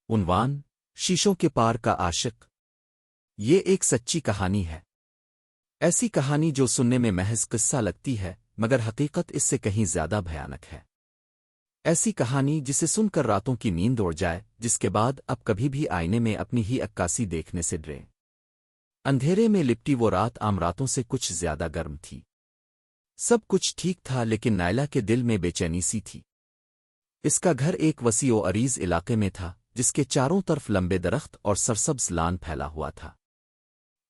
उन्वान शीशों के पार का आशिक। ये एक सच्ची कहानी है। ऐसी कहानी जो सुनने में महज किस्सा लगती है मगर हकीकत इससे कहीं ज्यादा भयानक है। ऐसी कहानी जिसे सुनकर रातों की नींद उड़ जाए, जिसके बाद अब कभी भी आईने में अपनी ही अक्कासी देखने से डरे। अंधेरे में लिपटी वो रात आम रातों से कुछ ज्यादा गर्म थी। सब कुछ ठीक था लेकिन नायला के दिल में बेचैनी सी थी। इसका घर एक वसीओ अरीज इलाके में था जिसके चारों तरफ लंबे दरख्त और सरसब्ज लान फैला हुआ था।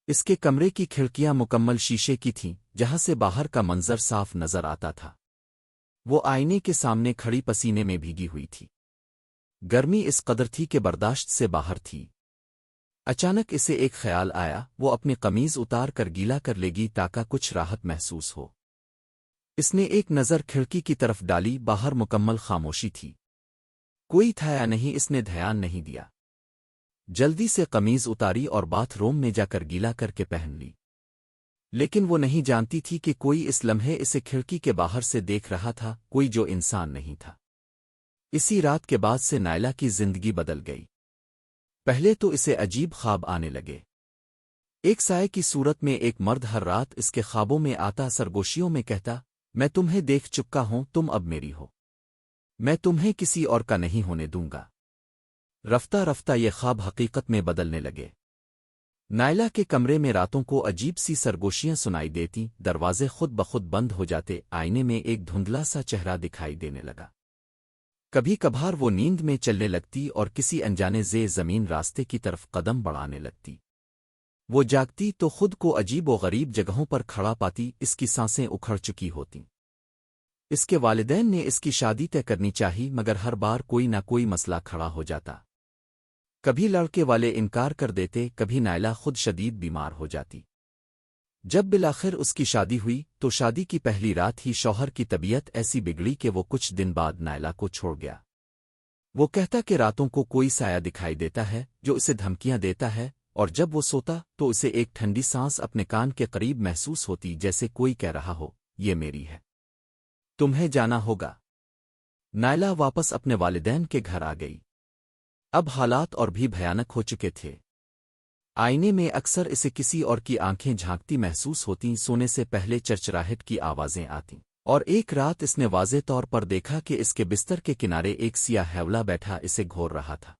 इसके कमरे की खिड़कियां मुकम्मल शीशे की थीं, जहां से बाहर का मंजर साफ नजर आता था। वो आईने के सामने खड़ी पसीने में भीगी हुई थी। गर्मी इस कदर थी कि बर्दाश्त से बाहर थी। अचानक इसे एक ख्याल आया, वो अपनी कमीज उतार कर गीला कर लेगी ताकि कुछ राहत महसूस हो। इसने एक नज़र खिड़की की तरफ डाली, बाहर मुकम्मल खामोशी थी। कोई था या नहीं इसने ध्यान नहीं दिया। जल्दी से कमीज उतारी और बाथरूम में जाकर गीला करके पहन ली। लेकिन वो नहीं जानती थी कि कोई इस लम्हे इसे खिड़की के बाहर से देख रहा था, कोई जो इंसान नहीं था। इसी रात के बाद से नायला की जिंदगी बदल गई। पहले तो इसे अजीब ख्वाब आने लगे। एक साये की सूरत में एक मर्द हर रात इसके ख्वाबों में आता, सरगोशियों में कहता, मैं तुम्हें देख चुका हूं, तुम अब मेरी हो, मैं तुम्हें किसी और का नहीं होने दूंगा। रफ्ता रफ्ता ये ख्वाब हकीकत में बदलने लगे। नायला के कमरे में रातों को अजीब सी सरगोशियां सुनाई देती, दरवाजे खुद बखुद बंद हो जाते, आईने में एक धुंधला सा चेहरा दिखाई देने लगा। कभी कभार वो नींद में चलने लगती और किसी अनजाने ज़मीन रास्ते की तरफ कदम बढ़ाने लगती। वो जागती तो खुद को अजीब व गरीब जगहों पर खड़ा पाती, इसकी सांसें उखड़ चुकी होतीं। इसके वालिदैन ने इसकी शादी तय करनी चाहिए मगर हर बार कोई ना कोई मसला खड़ा हो जाता। कभी लड़के वाले इनकार कर देते, कभी नायला खुद शदीद बीमार हो जाती। जब बिलाखिर उसकी शादी हुई तो शादी की पहली रात ही शौहर की तबीयत ऐसी बिगड़ी कि वो कुछ दिन बाद नायला को छोड़ गया। वो कहता कि रातों को कोई साया दिखाई देता है जो इसे धमकियां देता है, और जब वो सोता तो उसे एक ठंडी सांस अपने कान के करीब महसूस होती, जैसे कोई कह रहा हो, ये मेरी है, तुम्हें जाना होगा। नायला वापस अपने वालिदैन के घर आ गई। अब हालात और भी भयानक हो चुके थे। आईने में अक्सर इसे किसी और की आंखें झांकती महसूस होतीं, सोने से पहले चरचराहट की आवाजें आतीं। और एक रात इसने वाज़े तौर पर देखा कि इसके बिस्तर के किनारे एक सियाह हैवला बैठा इसे घोर रहा था।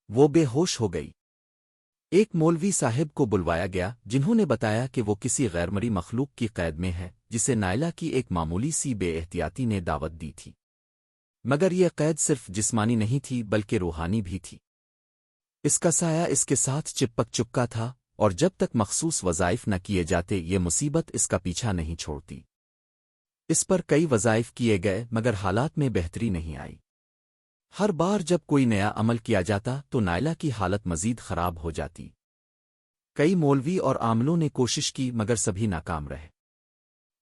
वो बेहोश हो गई। एक मौलवी साहिब को बुलवाया गया, जिन्होंने बताया कि वो किसी गैरमरी मखलूक की कैद में है, जिसे नायला की एक मामूली सी बेएहतियाती ने दावत दी थी। मगर यह कैद सिर्फ जिस्मानी नहीं थी बल्कि रूहानी भी थी। इसका साया इसके साथ चिपक चुका था और जब तक मखसूस वज़ाइफ न किए जाते ये मुसीबत इसका पीछा नहीं छोड़ती। इस पर कई वज़ाइफ किए गए मगर हालात में बेहतरी नहीं आई। हर बार जब कोई नया अमल किया जाता तो नायला की हालत मजीद खराब हो जाती। कई मौलवी और आमिलों ने कोशिश की मगर सभी नाकाम रहे।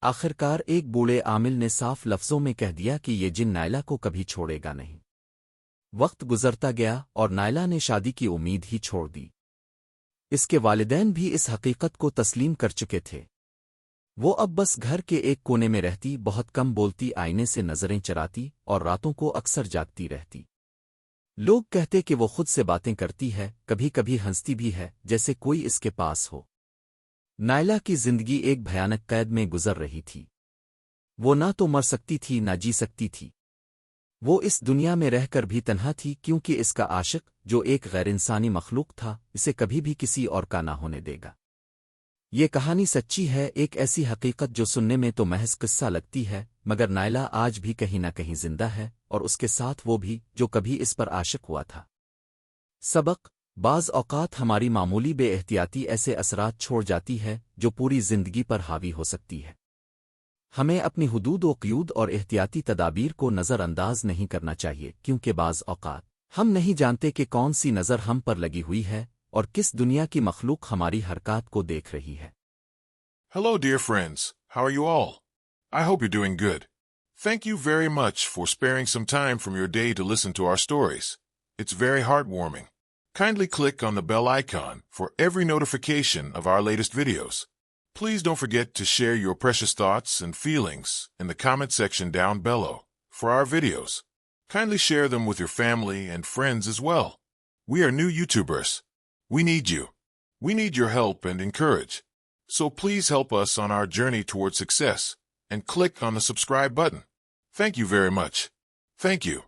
आखिरकार एक बूढ़े आमिल ने साफ लफ्जों में कह दिया कि ये जिन नायला को कभी छोड़ेगा नहीं। वक्त गुजरता गया और नायला ने शादी की उम्मीद ही छोड़ दी। इसके वालिदैन भी इस हकीकत को तस्लीम कर चुके थे। वो अब बस घर के एक कोने में रहती, बहुत कम बोलती, आईने से नजरें चराती और रातों को अक्सर जागती रहती। लोग कहते कि वो खुद से बातें करती है, कभी कभी हंसती भी है, जैसे कोई इसके पास हो। नायला की जिंदगी एक भयानक कैद में गुजर रही थी। वो ना तो मर सकती थी ना जी सकती थी। वो इस दुनिया में रहकर भी तन्हा थी, क्योंकि इसका आशिक, जो एक गैर इंसानी मखलूक था, इसे कभी भी किसी और का ना होने देगा। ये कहानी सच्ची है, एक ऐसी हकीकत जो सुनने में तो महज किस्सा लगती है, मगर नायला आज भी कहीं ना कहीं जिंदा है, और उसके साथ वो भी जो कभी इस पर आशिक हुआ था। सबक: बाज़ औक़ात हमारी मामूली बेएहतियाती ऐसे असरात छोड़ जाती है जो पूरी जिंदगी पर हावी हो सकती है। हमें अपनी हुदूद व क़यूद और एहतियाती तदाबीर को नज़रअंदाज नहीं करना चाहिए, क्योंकि बाज़ औक़ात हम नहीं जानते कि कौन सी नज़र हम पर लगी हुई है और किस दुनिया की मखलूक हमारी हरकत को देख रही है। Hello, dear friends. How are you all? I hope you're doing good. Thank you very much for sparing some time from your day to listen to our stories. It's very heartwarming. Kindly click on the bell icon for every notification of our latest videos. Please don't forget to share your precious thoughts and feelings in the comment section down below for our videos. Kindly share them with your family and friends as well. We are new YouTubers. We need you. We need your help and encourage. So please help us on our journey toward success and click on the subscribe button. Thank you very much. Thank you.